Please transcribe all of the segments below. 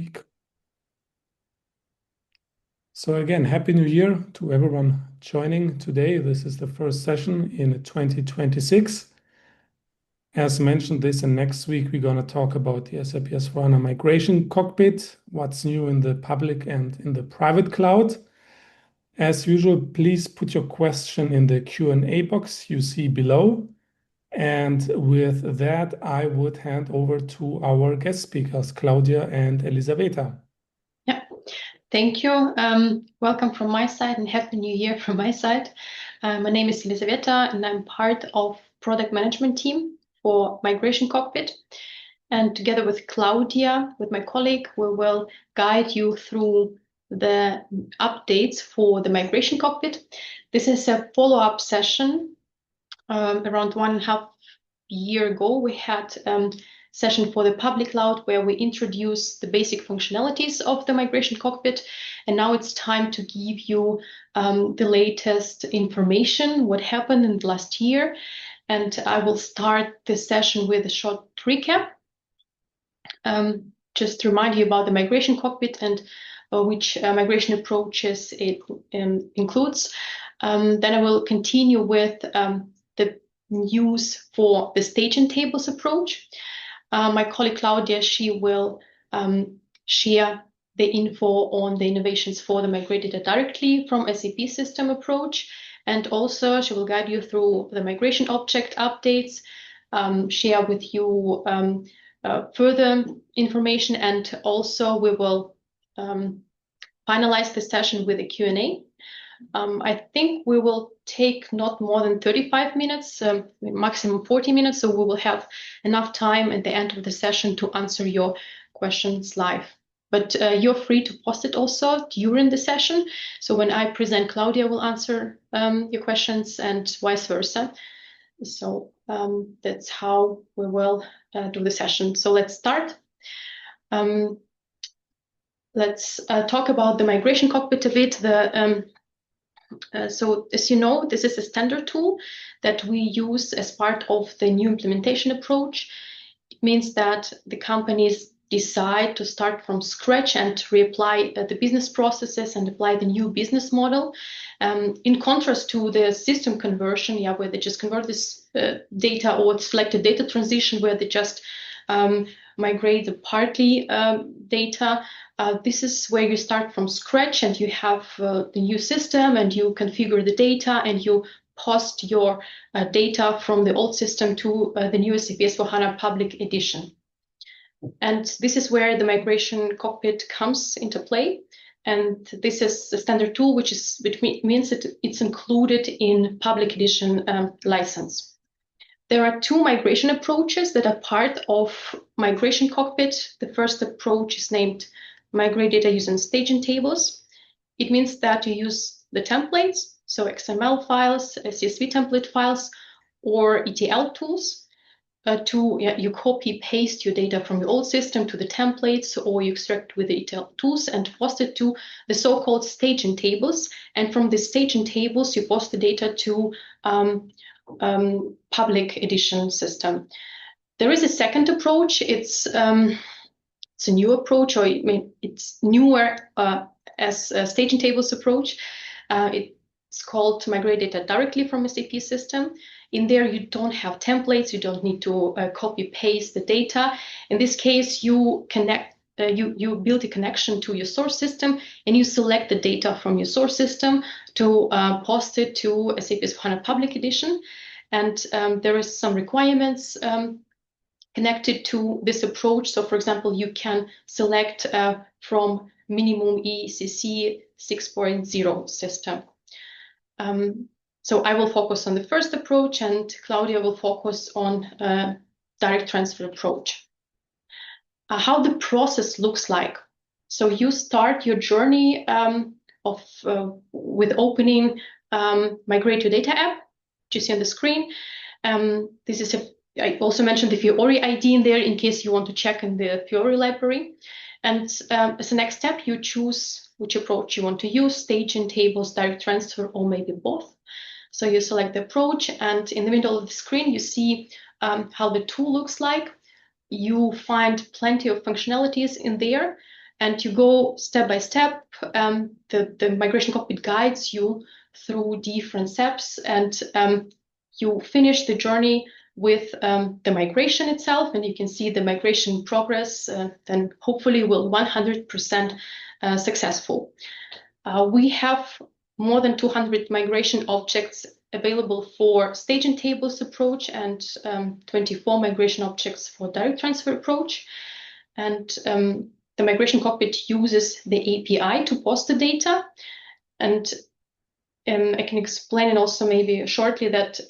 week. So again, Happy New Year to everyone joining today. This is the first session in 2026. As mentioned, this and next week, we're going to talk about the SAP S/4HANA Migration Cockpit, what's new in the public and in the private cloud. As usual, please put your question in the Q&A box you see below. And with that, I would hand over to our guest speakers, Claudia and Elizaveta. Yeah, thank you. Welcome from my side and Happy New Year from my side. My name is Elizaveta and I'm part of product management team for Migration Cockpit. And together with Claudia, with my colleague, we will guide you through the updates for the Migration Cockpit. This is a follow-up session. Around 1.5 years ago, we had session for the public cloud where we introduced the basic functionalities of the Migration Cockpit. And now it's time to give you the latest information, what happened in the last year. And I will start this session with a short recap. Just to remind you about the Migration Cockpit and which migration approaches it includes. Then I will continue with the news for the staging tables approach. My colleague Claudia, she will share the info on the innovations for the migrate data directly from SAP system approach. And also she will guide you through the migration object updates, share with you further information, and also we will finalize the session with a Q&A. I think we will take not more than 35 minutes, maximum 40 minutes, so we will have enough time at the end of the session to answer your questions live. But you're free to post it also during the session. So when I present, Claudia will answer your questions and vice versa. So that's how we will do the session. So let's start. Let's talk about the Migration Cockpit a bit. So as you know, this is a standard tool that we use as part of the new implementation approach. It means that the companies decide to start from scratch and reapply the business processes and apply the new business model. In contrast to the system conversion, where they just convert this data or selected data transition, where they just migrate the partly data. This is where you start from scratch and you have the new system and you configure the data and you post your data from the old system to the new SAP S/4HANA Public Edition. And this is where the Migration Cockpit comes into play. And this is a standard tool, which means that it's included in Public Edition license. There are two migration approaches that are part of Migration Cockpit. The first approach is named Migrate Data Using Staging Tables. It means that you use the templates, so XML files, CSV template files, or ETL tools. You copy paste your data from the old system to the templates, or you extract with the ETL tools and post it to the so-called staging tables. And from the staging tables, you post the data to Public Edition system. There is a second approach. It's a new approach, or it's newer as a staging tables approach. It's called Migrate Data Directly from SAP system. In there, you don't have templates. You don't need to copy paste the data. In this case, you connect. You build a connection to your source system, and you select the data from your source system to post it to SAP S/4HANA Public Edition. And there is some requirements connected to this approach. So, for example, you can select from minimum ECC 6.0 system. So I will focus on the first approach, and Claudia will focus on direct transfer approach. How the process looks like. So you start your journey with opening Migrate Your Data app, which you see on the screen. This is I also mentioned the Fiori ID in there in case you want to check in the Fiori library. And as a next step, you choose which approach you want to use, staging tables, direct transfer, or maybe both. So you select the approach, and in the middle of the screen, you see how the tool looks like. You find plenty of functionalities in there, and you go step by step. The Migration Cockpit guides you through different steps, and you finish the journey with the migration itself, and you can see the migration progress, then hopefully will 100% successful. We have more than 200 migration objects available for staging tables approach, and 24 migration objects for direct transfer approach. And the Migration Cockpit uses the API to post the data. And I can explain it also maybe shortly that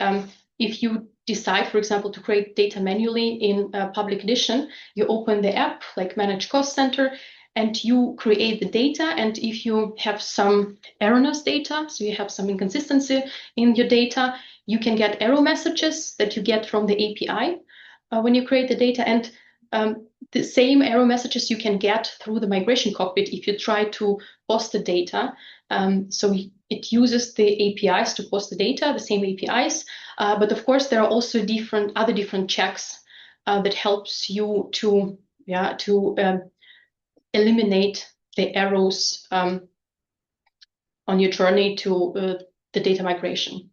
if you decide, for example, to create data manually in a public edition, you open the app like Manage Cost Center, and you create the data. And if you have some erroneous data, so you have some inconsistency in your data, you can get error messages that you get from the API when you create the data. And the same error messages you can get through the Migration Cockpit if you try to post the data. So it uses the APIs to post the data, the same APIs. But of course, there are also other different checks that helps you to eliminate the errors on your journey to the data migration.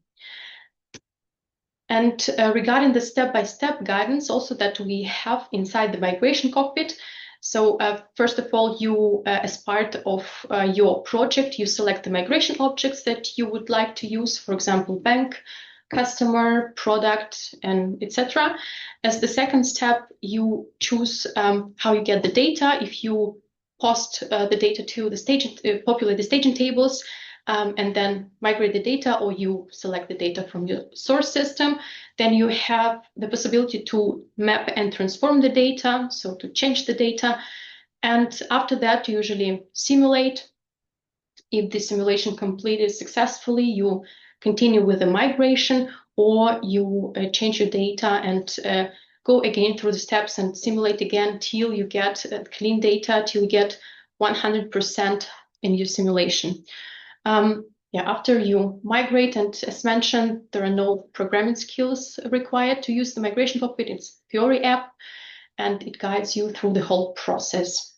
And regarding the step-by-step guidance also that we have inside the Migration Cockpit. So first of all, you, as part of your project, you select the migration objects that you would like to use, for example, bank, customer, product, and etc. As the second step, you choose how you get the data. If you post the data to the staging, populate the staging tables, and then migrate the data, or you select the data from your source system, then you have the possibility to map and transform the data, so to change the data. And after that, you usually simulate. If the simulation completed successfully, you continue with the migration, or you change your data and go again through the steps and simulate again till you get clean data, till you get 100% in your simulation. After you migrate, and as mentioned, there are no programming skills required to use the Migration Cockpit. It's a Fiori app, and it guides you through the whole process.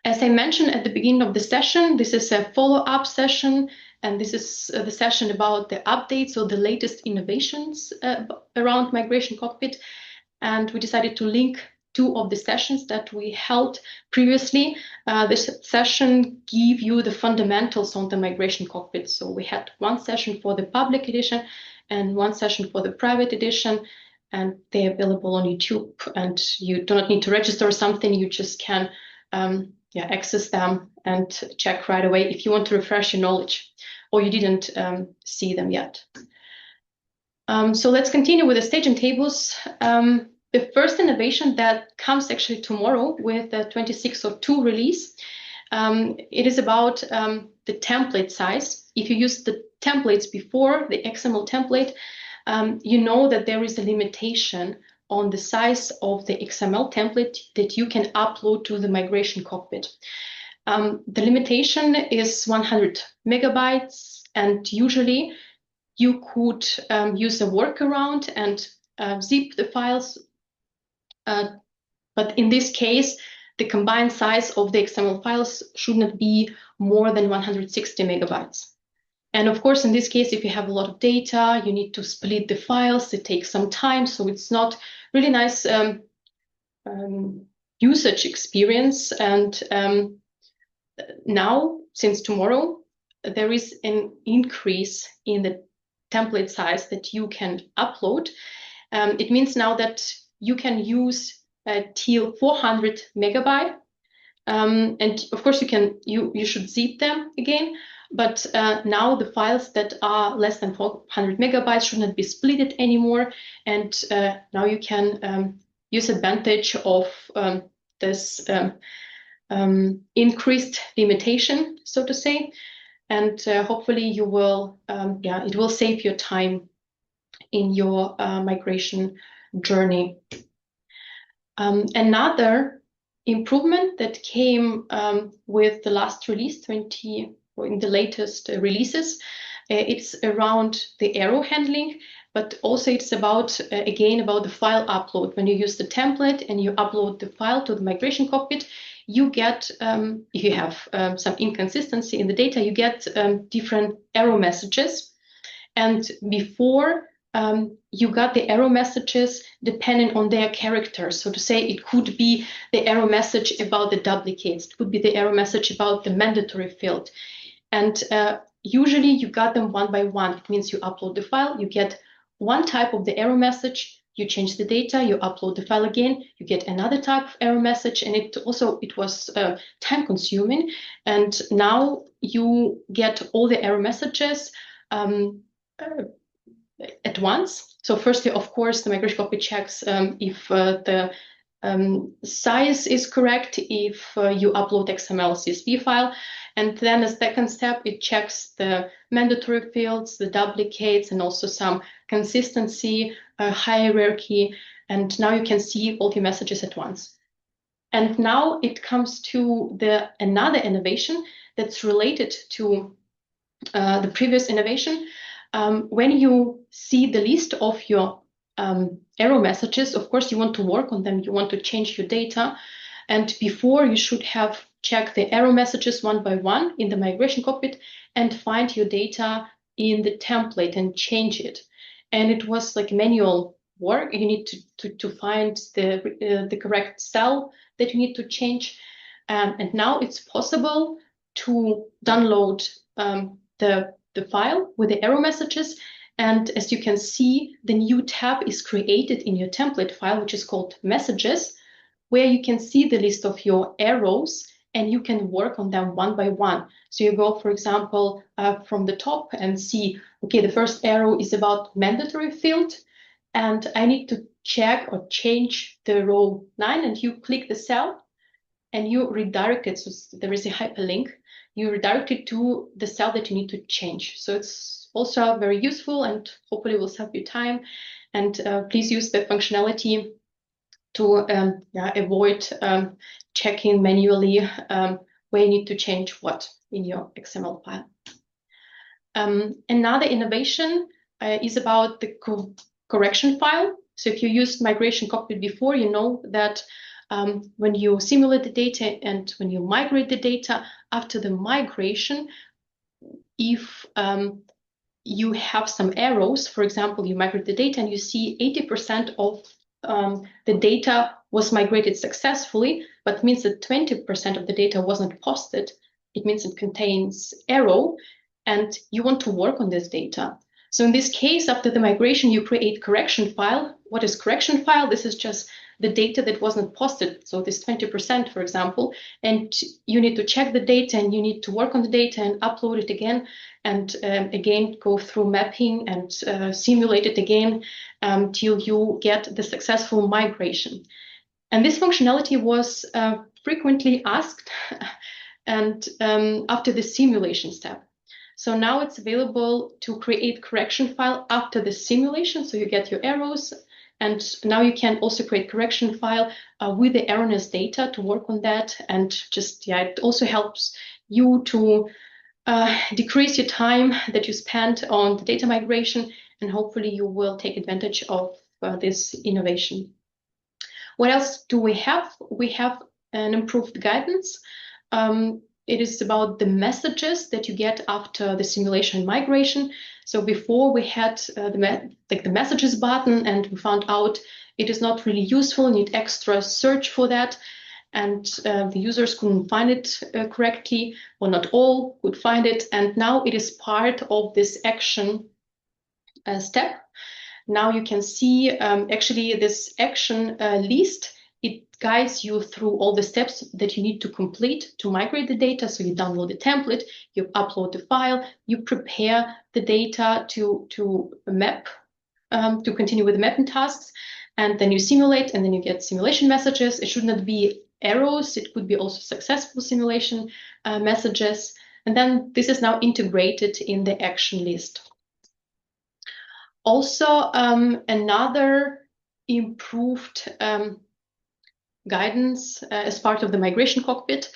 As I mentioned at the beginning of the session, this is a follow-up session, and this is the session about the updates or the latest innovations around Migration Cockpit. And we decided to link two of the sessions that we held previously. This session gave you the fundamentals on the Migration Cockpit. So we had one session for the public edition and one session for the private edition, and they're available on YouTube. And you do not need to register or something. You just can access them and check right away if you want to refresh your knowledge or you didn't see them yet. So let's continue with the staging tables. The first innovation that comes actually tomorrow with the 26.02 release, it is about the template size. If you use the templates before, the XML template, you know that there is a limitation on the size of the XML template that you can upload to the Migration Cockpit. The limitation is 100 megabytes, and usually you could use a workaround and zip the files. But in this case, the combined size of the XML files should not be more than 160 megabytes. And of course, in this case, if you have a lot of data, you need to split the files. It takes some time, so it's not really nice usage experience. And now, since tomorrow, there is an increase in the template size that you can upload. It means now that you can use till 400 megabyte. And of course, you should zip them again. But now the files that are less than 400 megabytes should not be splitted anymore. And now you can use advantage of this increased limitation, so to say. And hopefully you will, it will save your time in your migration journey. Another improvement that came with the last release, in the latest releases, it's around the error handling, but also it's about, again, about the file upload. When you use the template and you upload the file to the Migration Cockpit, you get, if you have some inconsistency in the data, you get different error messages. And before, you got the error messages depending on their characters. So to say, it could be the error message about the duplicates. It could be the error message about the mandatory field. And usually you got them one by one. It means you upload the file, you get one type of the error message, you change the data, you upload the file again, you get another type of error message, and it was time consuming. And now you get all the error messages at once. So firstly, of course, the Migration Cockpit checks if the size is correct, if you upload XML CSV file. And then the second step, it checks the mandatory fields, the duplicates, and also some consistency, hierarchy. And now you can see all the messages at once. And now it comes to another innovation that's related to the previous innovation. When you see the list of your error messages, of course, you want to work on them. You want to change your data. And before, you should have checked the error messages one by one in the Migration Cockpit and find your data in the template and change it. And it was like manual work. You need to find the correct cell that you need to change. And now it's possible to download the file with the error messages. And as you can see, the new tab is created in your template file, which is called Messages, where you can see the list of your arrows and you can work on them one by one. So you go, for example, from the top and see, okay, the first arrow is about mandatory field, and I need to check or change the row 9, and you click the cell and you redirect it. So there is a hyperlink. You redirect it to the cell that you need to change. So it's also very useful and hopefully will save you time. And please use the functionality to avoid checking manually where you need to change what in your XML file. Another innovation is about the correction file. So if you used Migration Cockpit before, you know that when you simulate the data and when you migrate the data, after the migration, if you have some errors, for example, you migrate the data and you see 80% of the data was migrated successfully, but means that 20% of the data wasn't posted. It means it contains error, and you want to work on this data. So in this case, after the migration, you create correction file. What is correction file? This is just the data that wasn't posted. So this 20%, for example, and you need to check the data and you need to work on the data and upload it again. And again, go through mapping and simulate it again till you get the successful migration. And this functionality was frequently asked and after the simulation step. So now it's available to create correction file after the simulation. So you get your arrows, and now you can also create correction file with the erroneous data to work on that. And just, it also helps you to decrease your time that you spend on the data migration, and hopefully you will take advantage of this innovation. What else do we have? We have an improved guidance. It is about the messages that you get after the simulation and migration. So before we had the messages button, and we found out it is not really useful, need extra search for that. And the users couldn't find it correctly, or not all could find it. And now it is part of this action step. Now you can see actually this action list. It guides you through all the steps that you need to complete to migrate the data. So you download the template, you upload the file, you prepare the data to map, to continue with the mapping tasks, and then you simulate, and then you get simulation messages. It should not be errors, it could be also successful simulation messages. And then this is now integrated in the action list. Also, another improved guidance as part of the Migration Cockpit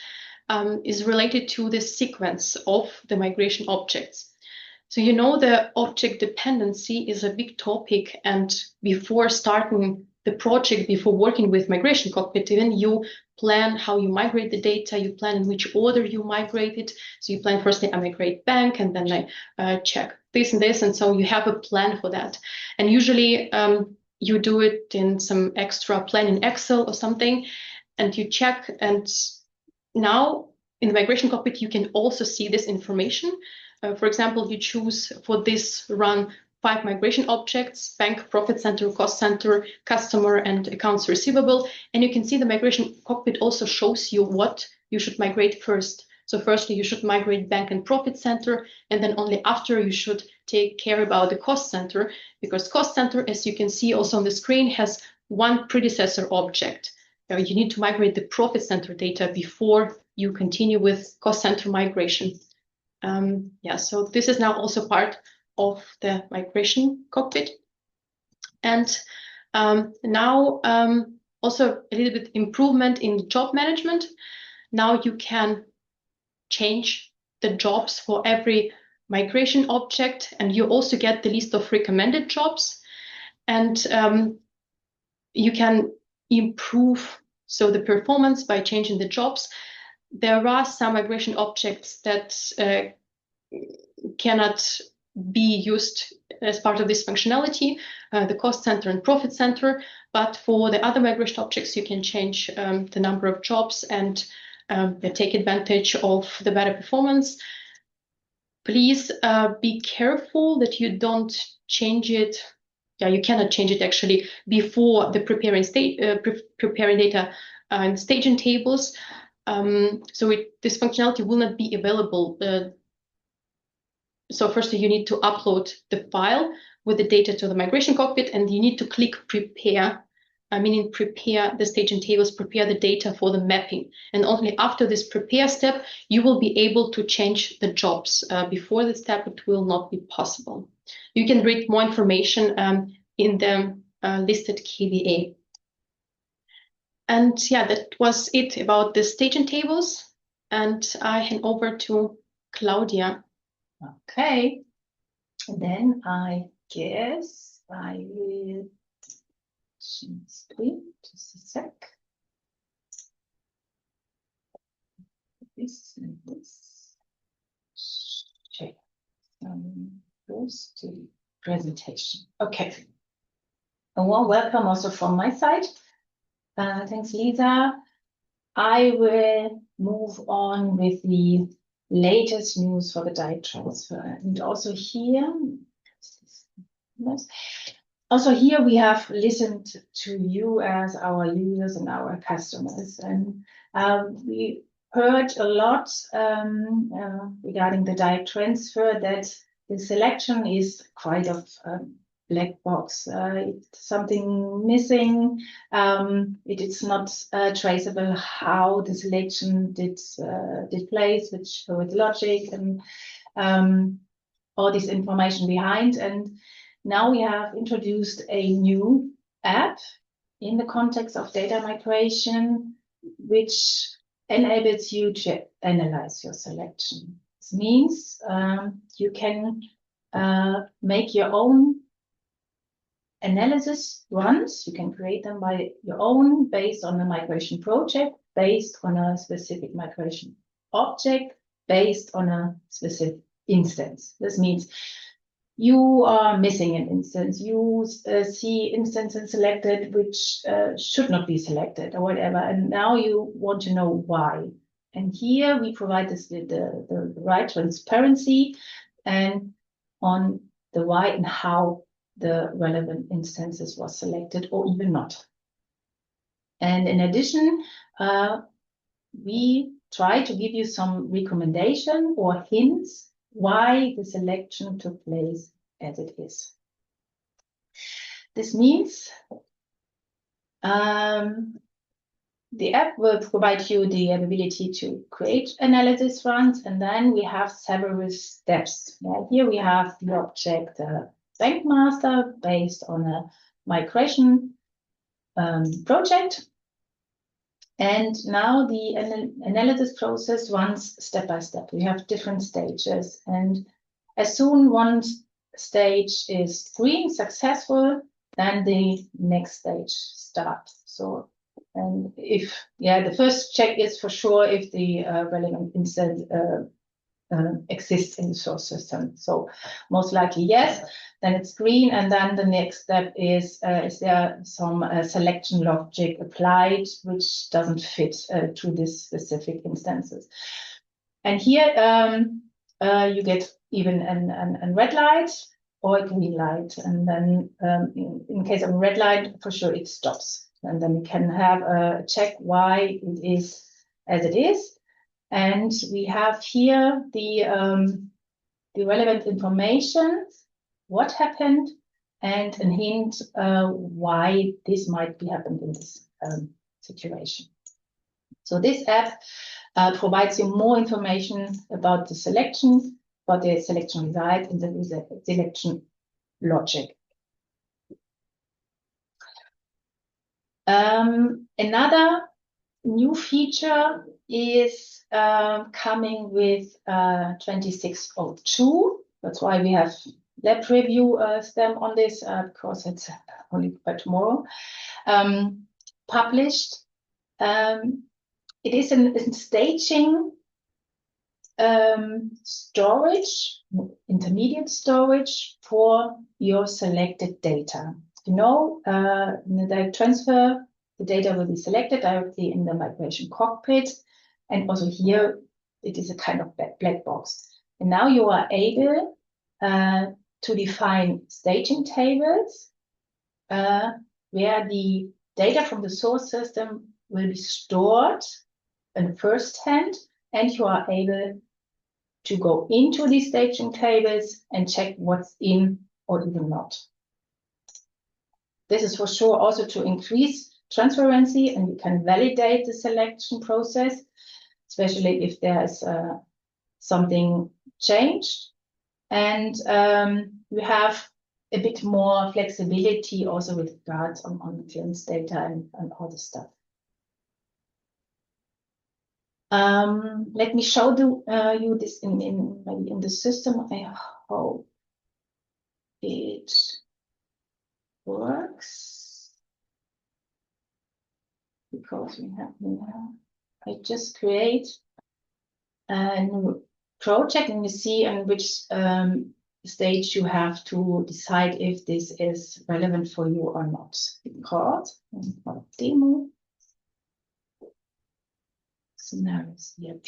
is related to the sequence of the migration objects. So you know the object dependency is a big topic, and before starting the project before working with Migration Cockpit, even you plan how you migrate the data, you plan in which order you migrate it. So you plan firstly, I migrate bank, and then I check this and this. And so you have a plan for that. And usually you do it in some extra plan in Excel or something, and you check. And now in the Migration Cockpit, you can also see this information. For example, you choose for this run 5 migration objects: bank, profit center, cost center, customer, and accounts receivable. And you can see the Migration Cockpit also shows you what you should migrate first. So firstly, you should migrate bank and profit center, and then only after you should take care about the cost center, because cost center, as you can see also on the screen, has one predecessor object. You need to migrate the profit center data before you continue with cost center migration. So this is now also part of the Migration Cockpit. And now also a little bit improvement in job management. Now you can change the jobs for every migration object, and you also get the list of recommended jobs. And you can improve the performance by changing the jobs. There are some migration objects that cannot be used as part of this functionality, the cost center and profit center. But for the other migration objects, you can change the number of jobs and take advantage of the better performance. Please be careful that you don't change it. You cannot change it actually before the preparing data in staging tables. This functionality will not be available. So first you need to upload the file with the data to the Migration Cockpit, and you need to click prepare, meaning prepare the staging tables, prepare the data for the mapping. And only after this prepare step, you will be able to change the jobs. Before this step, it will not be possible. You can read more information in the listed KVA. And that was it about the staging tables. And I hand over to Claudia. Okay, then I guess I will change screen, just a sec. This and this. Okay, goes to the presentation. Okay, a warm welcome also from my side. Thanks, Lisa. I will move on with the latest news for the direct transfer. And also here we have listened to you as our users and our customers. And we heard a lot regarding the direct transfer, that the selection is quite of black box. It's something missing. It is not traceable how the selection did place, with logic and all this information behind. And now we have introduced a new app in the context of data migration, which enables you to analyze your selection. This means you can make your own analysis runs. You can create them by your own, based on a migration project, based on a specific migration object, based on a specific instance. This means you are missing an instance. You see instances selected which should not be selected or whatever, and now you want to know why. And here we provide this the right transparency and on the why and how the relevant instances was selected or even not. And in addition, we try to give you some recommendation or hints why the selection took place as it is. This means the app will provide you the ability to create analysis runs, and then we have several steps. Here we have the object bank master based on a migration project. And now the analysis process runs step by step. We have different stages. And as soon one stage is green, successful, then the next stage starts. So, and if, the first check is for sure if the relevant instance exists in the source system. So most likely yes, then it's green, and then the next step is there some selection logic applied which doesn't fit to this specific instances. And here you get even a red light or a green light, and then in case of a red light, for sure it stops, and then we can have a check why it is as it is. And we have here the relevant information, what happened, and a hint why this might be happened in this situation. So this app provides you more information about the selection, about the selection result, and the selection logic. Another new feature is coming with 2602. That's why we have lab review stem on this, because it's only by tomorrow. Published. It is in staging storage, intermediate storage for your selected data. You know, in the direct transfer, the data will be selected directly in the Migration Cockpit. And also here, it is a kind of black box. And now you are able to define staging tables where the data from the source system will be stored in first hand, and you are able to go into these staging tables and check what's in or even not. This is for sure also to increase transparency, and you can validate the selection process, especially if there's something changed. And we have a bit more flexibility also with regards on the clearance data and all this stuff. Let me show you this maybe in the system. I hope it works, because we have now, I just create a new project, and you see on which stage you have to decide if this is relevant for you or not. Because demo scenarios ERP,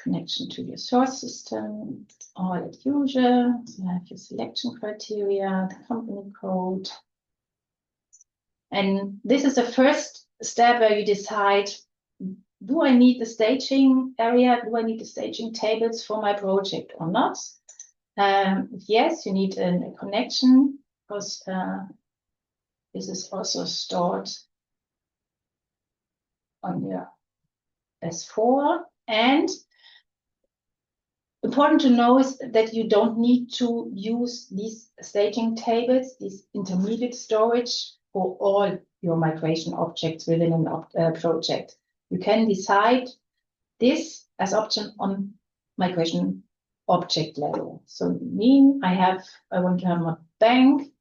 connection to your source system, all as usual. You have your selection criteria, the company code. And this is the first step where you decide, do I need the staging area? Do I need the staging tables for my project or not? If yes, you need a connection, because this is also stored on your S4. And important to know is that you don't need to use these staging tables, these intermediate storage, for all your migration objects within a project. You can decide this as option on migration object level. So I want to have my bank,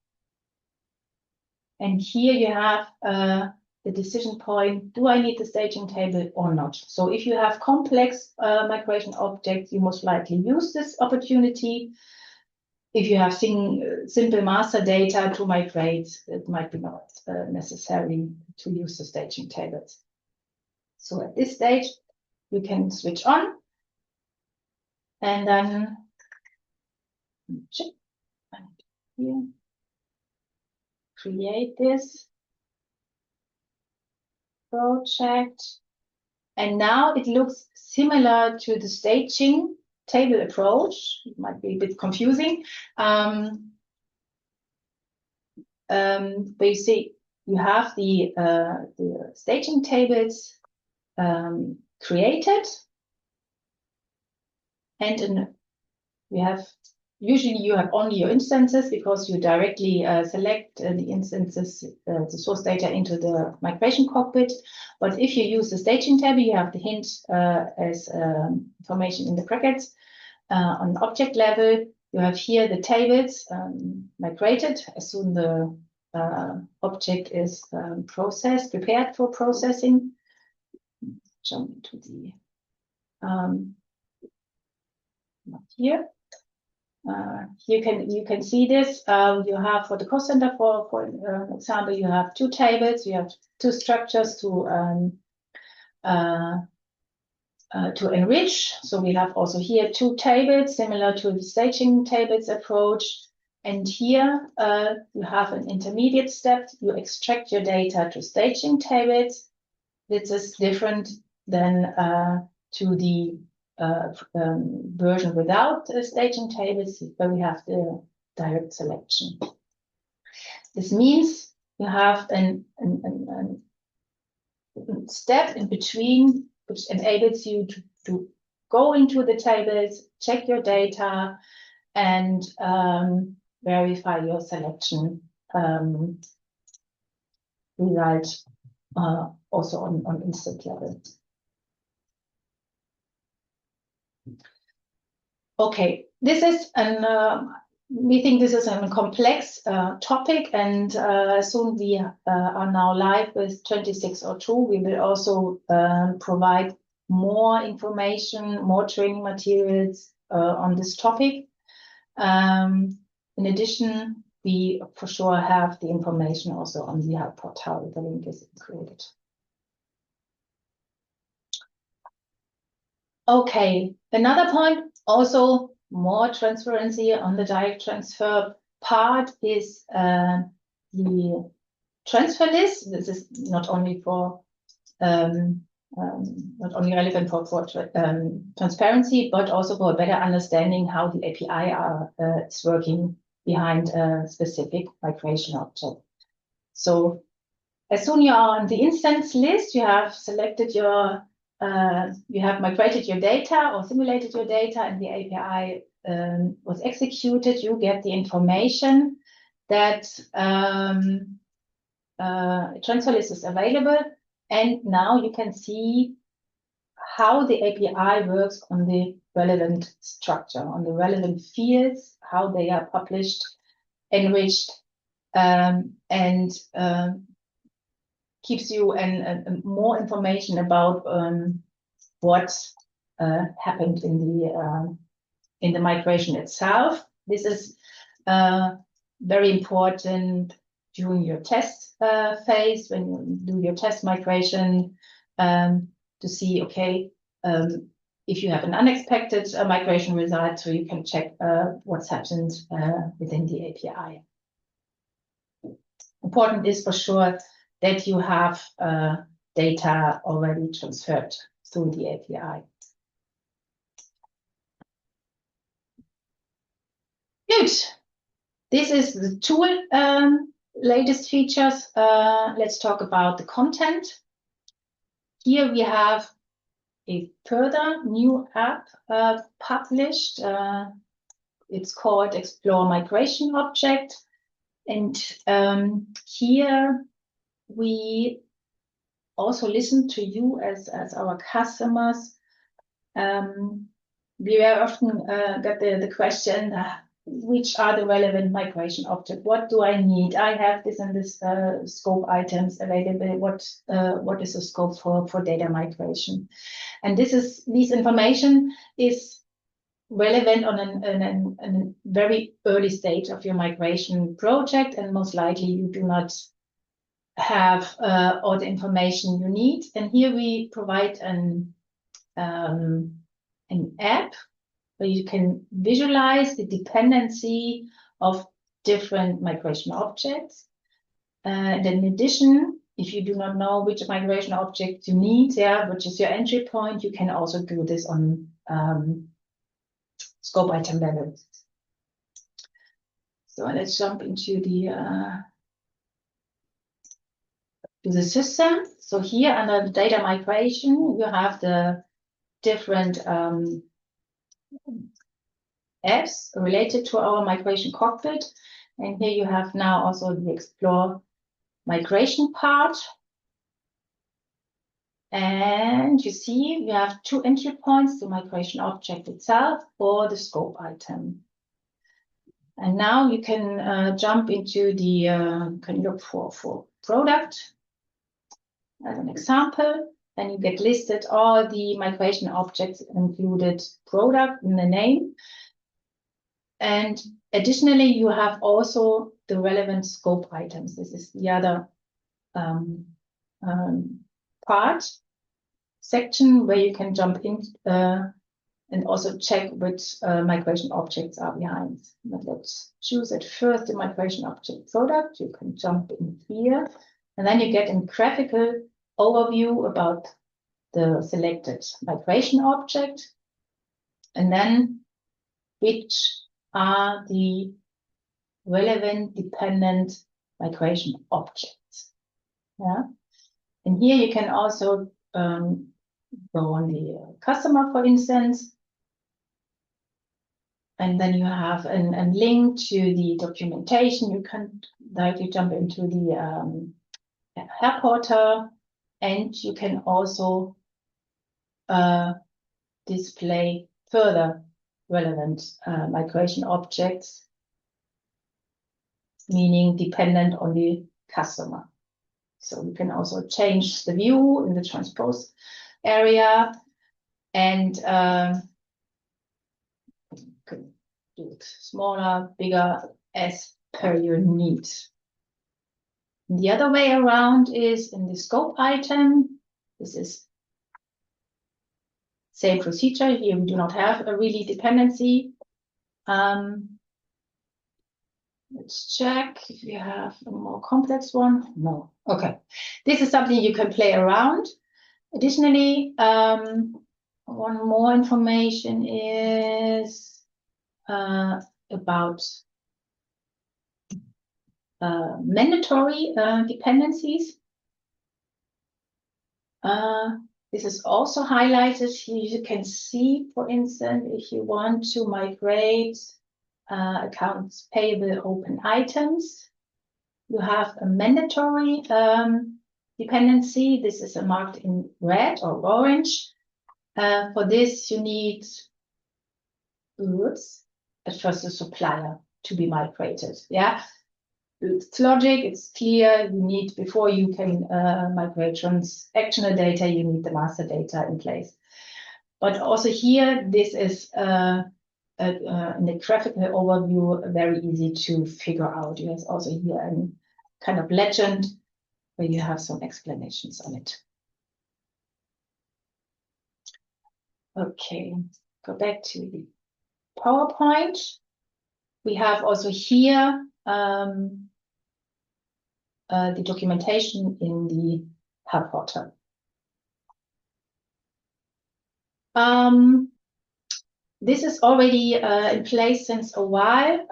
and here you have the decision point, do I need the staging table or not? So if you have complex migration objects, you most likely use this opportunity. If you have simple master data to migrate, it might be not necessary to use the staging tables. So at this stage, you can switch on, and then check here, create this project. And now it looks similar to the staging table approach. It might be a bit confusing. But you see, you have the staging tables created, and usually you have only your instances, because you directly select the instances, the source data into the Migration Cockpit. But if you use the staging table, you have the hint as information in the brackets on object level. You have here the tables migrated as soon the object is prepared for processing. Jump into the here. You can see this. You have for the cost center, for example, you have two tables. You have two structures to enrich. So we have also here two tables similar to the staging tables approach. And here you have an intermediate step. You extract your data to staging tables. This is different than to the version without staging tables, where we have the direct selection. This means you have a step in between which enables you to go into the tables, check your data, and verify your selection result also on instant level. Okay, this is we think this is a complex topic, and soon we are now live with 2602. We will also provide more information, more training materials on this topic. In addition, we for sure have the information also on the help portal. The link is included. Okay, another point, also more transparency on the direct transfer part is the transfer list. This is not only for not only relevant for transparency, but also for a better understanding how the API is working behind a specific migration object. So as soon as you are on the instance list, you have selected your you have migrated your data or simulated your data, and the API was executed. You get the information that transfer list is available, and now you can see how the API works on the relevant structure, on the relevant fields, how they are published, enriched, and gives you more information about what happened in the migration itself. This is very important during your test phase, when you do your test migration, to see, okay, if you have an unexpected migration result, so you can check what's happened within the API. Important is for sure that you have data already transferred through the API. Good. This is the tool latest features. Let's talk about the content. Here we have a further new app published. It's called Explore Migration Object. And here we also listen to you as our customers. We very often get the question, which are the relevant migration objects? What do I need? I have this and this scope items available. What is the scope for data migration? And this information is relevant on a very early stage of your migration project, and most likely you do not have all the information you need. And here we provide an app where you can visualize the dependency of different migration objects. And in addition, if you do not know which migration object you need, which is your entry point, you can also do this on scope item level. So let's jump into the system. So here under the data migration, you have the different apps related to our Migration Cockpit. And here you have now also the Explore Migration part. And you see we have two entry points, the migration object itself or the scope item. And now you can jump into the, can look for product as an example. Then you get listed all the migration objects included product in the name. And additionally, you have also the relevant scope items. This is the other part section where you can jump in and also check which migration objects are behind. But let's choose at first the migration object product. You can jump in here, and then you get a graphical overview about the selected migration object, and then which are the relevant dependent migration objects. Yeah, and here you can also go on the customer, for instance, and then you have a link to the documentation. You can directly jump into the help portal, and you can also display further relevant migration objects, meaning dependent on the customer. So you can also change the view in the transpose area, and can do it smaller, bigger, as per your need. The other way around is in the scope item. This is same procedure. Here we do not have a really dependency. Let's check if we have a more complex one. No. Okay. This is something you can play around. Additionally, one more information is about mandatory dependencies. This is also highlighted here. You can see, for instance, if you want to migrate accounts payable open items, you have a mandatory dependency. This is marked in red or orange. For this, you need at first a supplier to be migrated. Yeah, it's logic, it's clear. You need, before you can migrate transactional data, you need the master data in place. But also here, this is in the graphical overview, very easy to figure out. You have also here a kind of legend where you have some explanations on it. Okay, go back to the PowerPoint. We have also here the documentation in the help portal. This is already in place since a while.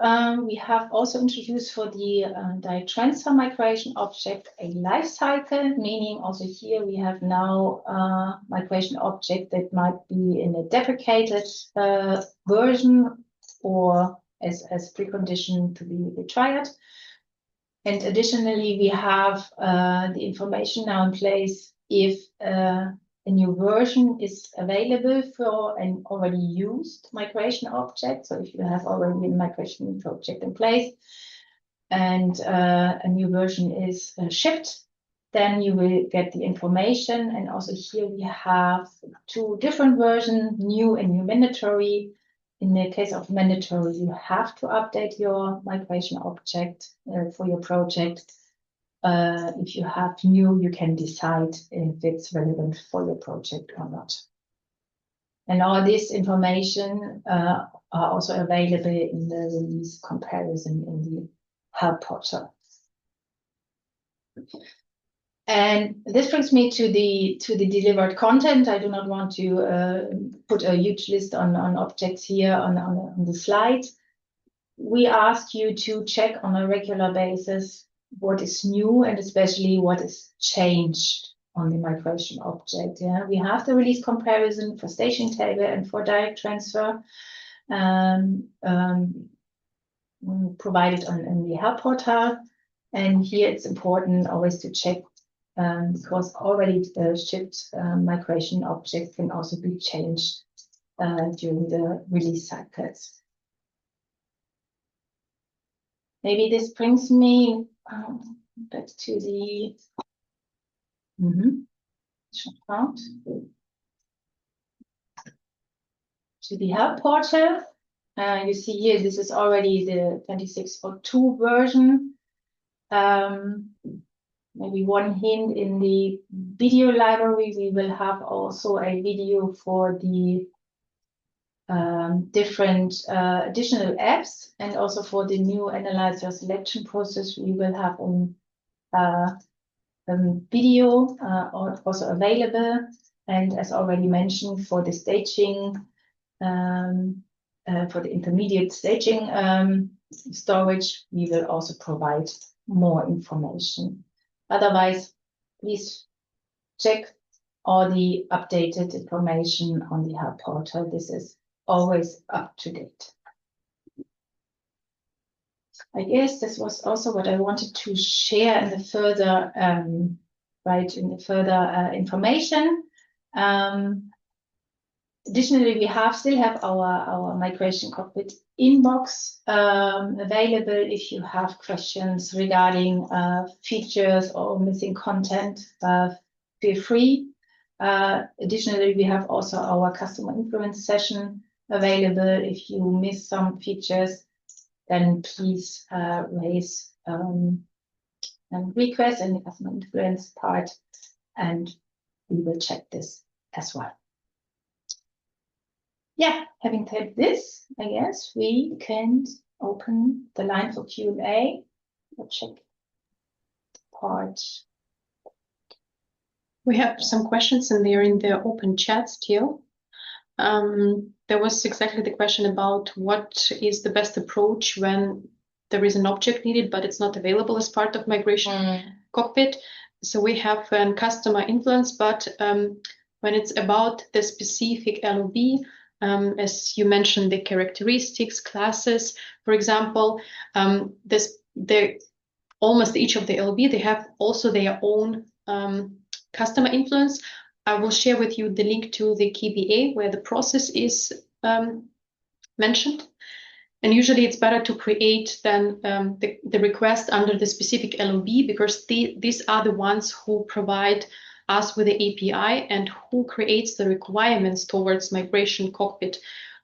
We have also introduced for the direct transfer migration object a life cycle, meaning also here we have now migration object that might be in a deprecated version or as precondition to be retired. And additionally, we have the information now in place if a new version is available for an already used migration object. So if you have already a migration project in place and a new version is shipped, then you will get the information. And also here we have two different versions, new and new mandatory. In the case of mandatory, you have to update your migration object for your project. If you have new, you can decide if it's relevant for your project or not. And all this information are also available in the release comparison in the help portal. And this brings me to the delivered content. I do not want to put a huge list on objects here on the slide. We ask you to check on a regular basis what is new and especially what is changed on the migration object. Yeah, we have the release comparison for station table and for direct transfer provided in the help portal. And here it's important always to check because already shipped migration objects can also be changed during the release cycles. maybe this brings me back to the to the help portal. You see here, this is already the 26.2 version. Maybe one hint, in the video library, we will have also a video for the different additional apps, and also for the new analyzer selection process, we will have video also available. And as already mentioned, for the staging, for the intermediate staging storage, we will also provide more information. Otherwise, please check all the updated information on the help portal. This is always up to date. I guess this was also what I wanted to share in the further, information. Additionally, we still have our Migration Cockpit inbox available. If you have questions regarding features or missing content, feel free. Additionally, we have also our customer influence session available. If you miss some features, then please raise a request in the customer influence part, and we will check this as well. Yeah, having said this, I guess we can open the line for Q&A. We'll check part. We have some questions, and they're in the open chat still. There was exactly the question about what is the best approach when there is an object needed, but it's not available as part of Migration Cockpit. So we have a customer influence, but when it's about the specific LOB, as you mentioned, the characteristics, classes, for example, almost each of the LOB, they have also their own customer influence. I will share with you the link to the KBA where the process is mentioned. And usually it's better to create then the request under the specific LOB, because these are the ones who provide us with the API and who creates the requirements towards Migration Cockpit.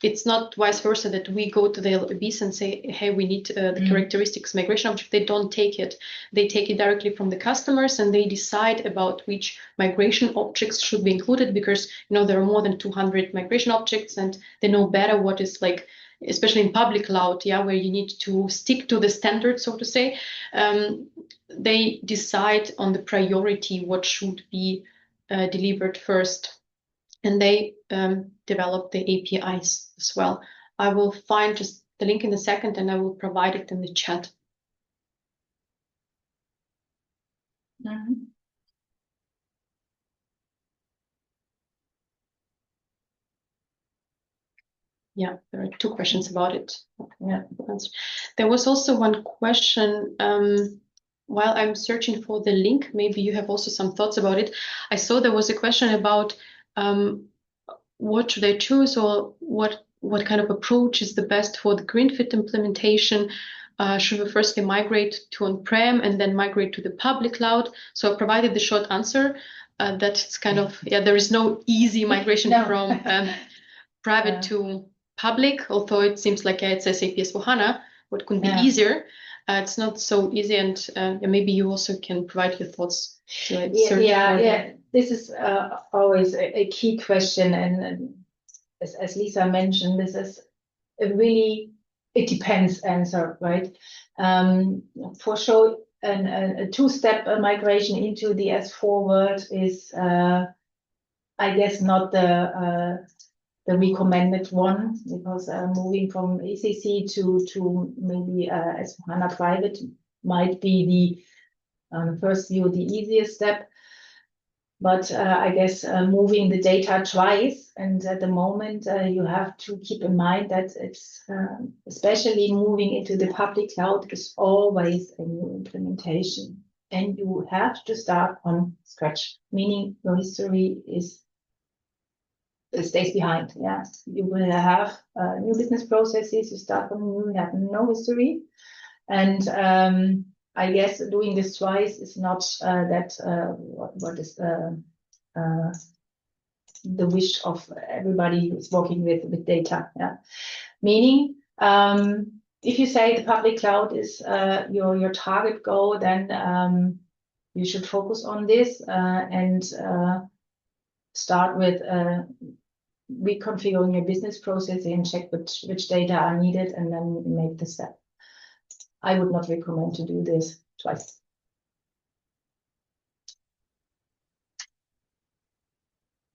It's not vice versa that we go to the LOBs and say, hey, we need the characteristics migration object. They don't take it. They take it directly from the customers, and they decide about which migration objects should be included, because there are more than 200 migration objects, and they know better what is like, especially in public cloud, where you need to stick to the standard, so to say. They decide on the priority, what should be delivered first. And they develop the APIs as well. I will find just the link in a second, and I will provide it in the chat. Yeah, there are two questions about it. Yeah. There was also one question, while I'm searching for the link, maybe you have also some thoughts about it. I saw there was a question about what should I choose, or what kind of approach is the best for the greenfield implementation? Should we firstly migrate to on-prem and then migrate to the public cloud? So I provided the short answer that it's kind of, there is no easy migration from private to public, although it seems like it's SAP S/4HANA, what could be easier. It's not so easy, and maybe you also can provide your thoughts. This is always a key question, and as Lisa mentioned, this is a really, it depends answer, right? For sure, a two-step migration into the S4 world is, I guess, not the recommended one, because moving from ECC to maybe S/4HANA private might be the first view the easiest step. But I guess moving the data twice, and at the moment you have to keep in mind that it's especially moving into the public cloud is always a new implementation, and you have to start on scratch, meaning your history stays behind. You will have new business processes. You start from new, you have no history. And I guess doing this twice is not what is the wish of everybody who's working with data. Yeah, meaning if you say the public cloud is your target goal, then you should focus on this and start with reconfiguring your business process and check which data are needed, and then make the step. I would not recommend to do this twice.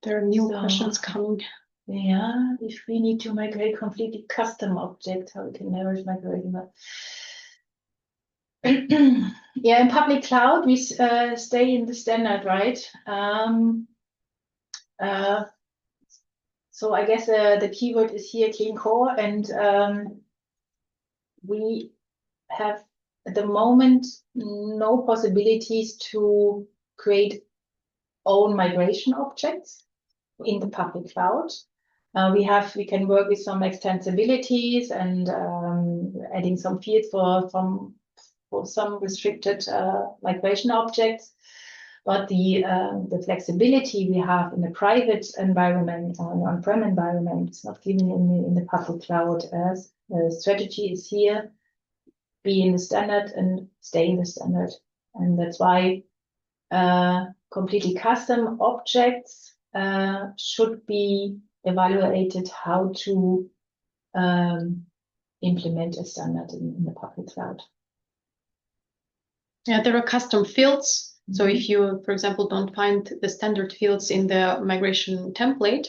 There are new questions coming. Yeah, if we need to migrate completely custom objects, how we can leverage migrating that. Yeah, in public cloud, we stay in the standard, right? So I guess the keyword is here clean core, and we have at the moment no possibilities to create own migration objects in the public cloud. We can work with some extensibilities and adding some fields for some restricted migration objects. But the flexibility we have in the private environment, on-prem environment, is not given in the public cloud. As the strategy is here, be in the standard and stay in the standard, and that's why completely custom objects should be evaluated how to implement a standard in the public cloud. Yeah, there are custom fields. So if you, for example, don't find the standard fields in the migration template,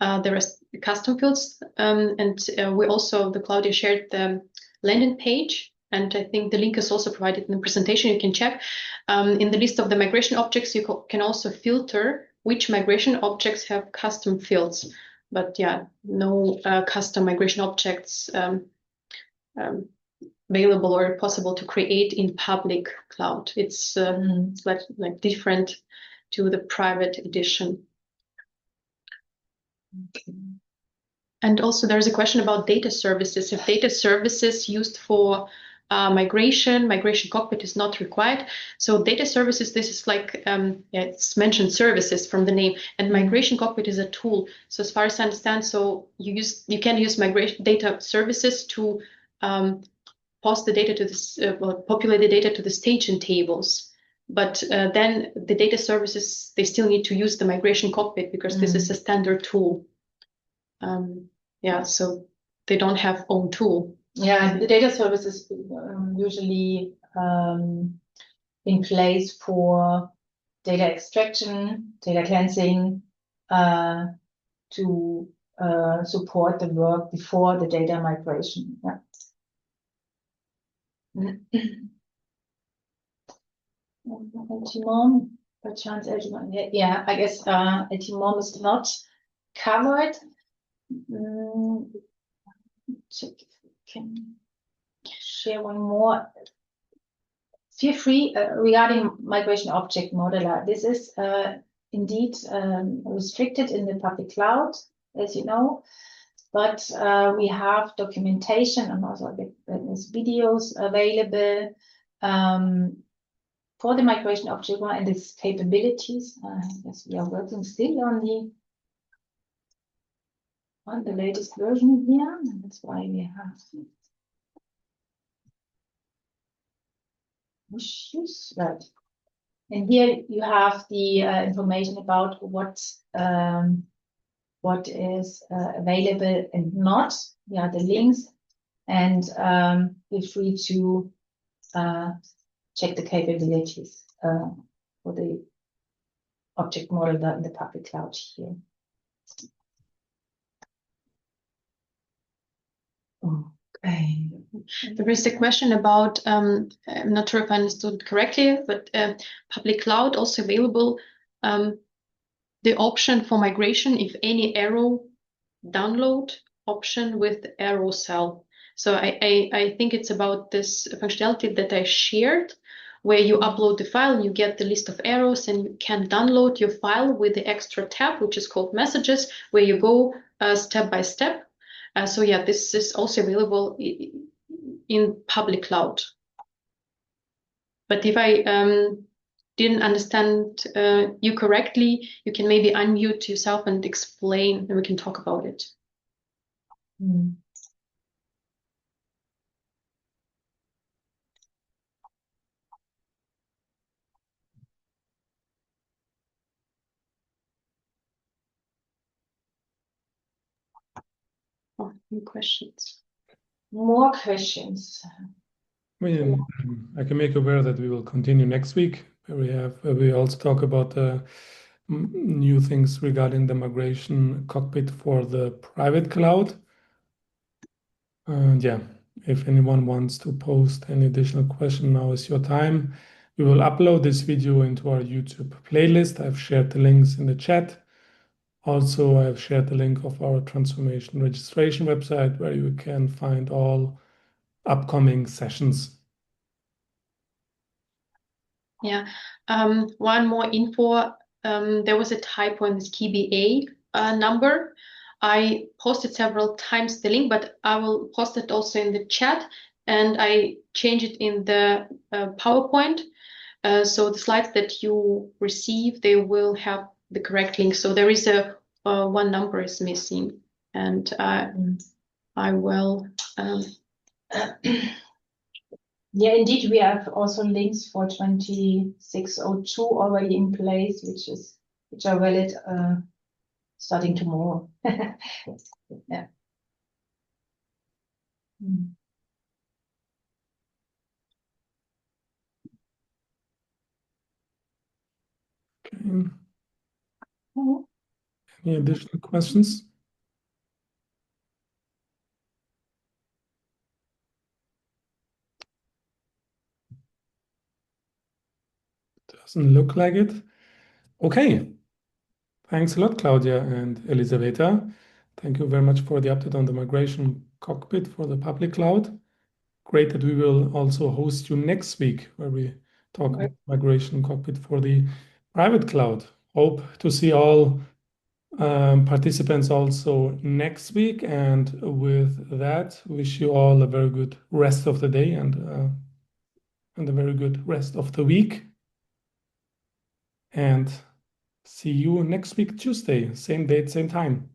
there are custom fields. And we also, Claudia shared the landing page, and I think the link is also provided in the presentation. You can check. In the list of the migration objects, you can also filter which migration objects have custom fields. But yeah, no custom migration objects available or possible to create in public cloud. It's like different to the private edition. Okay. And also there's a question about data services. If data services used for migration cockpit is not required. So data services, this is like, it's mentioned services from the name, and migration cockpit is a tool. So as far as I understand, so you can use migration data services to post the data to this, populate the data to the staging tables. But then the data services, they still need to use the migration cockpit because this is a standard tool. Yeah, so they don't have own tool. Yeah, the data services usually in place for data extraction, data cleansing, to support the work before the data migration. Yeah. LTMOM, perchance LTMOM. Yeah, I guess LTMOM is not covered. Check if we can share one more. Feel free regarding migration object modeler. This is indeed restricted in the public cloud, as you know, but we have documentation and also there's videos available for the migration object and its capabilities. Yes, we are working still on the latest version here, and that's why we have issues, right? And here you have the information about what is available and not. Yeah, the links, and feel free to check the capabilities for the object model in the public cloud here. Okay. There is a question about, I'm not sure if I understood correctly, but public cloud also available the option for migration if any arrow download option with arrow cell. So I think it's about this functionality that I shared, where you upload the file, you get the list of arrows, and you can download your file with the extra tab, which is called messages, where you go step by step. So yeah, this is also available in public cloud. But if I didn't understand you correctly, you can maybe unmute yourself and explain, and we can talk about it. Oh, new questions. More questions. I can make aware that we will continue next week, where we also talk about the new things regarding the migration cockpit for the private cloud. And yeah, if anyone wants to post any additional question, now is your time. We will upload this video into our YouTube playlist. I've shared the links in the chat. Also, I've shared the link of our transformation registration website where you can find all upcoming sessions. Yeah, one more info. There was a typo in this KBA number. I posted several times the link, but I will post it also in the chat, and I change it in the PowerPoint. So the slides that you receive, they will have the correct link. So there is a one number is missing, and I will. Yeah, indeed, we have also links for 2602 already in place, which are valid starting tomorrow. Yeah. Okay. Any additional questions? Doesn't look like it. Okay. Thanks a lot, Claudia and Elizaveta. Thank you very much for the update on the migration cockpit for the public cloud. Great that we will also host you next week where we talk about migration cockpit for the private cloud. Hope to see all participants also next week. And with that, wish you all a very good rest of the day and a very good rest of the week. And see you next week, Tuesday, same date, same time.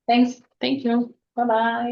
Thanks. Thank you. Bye-bye.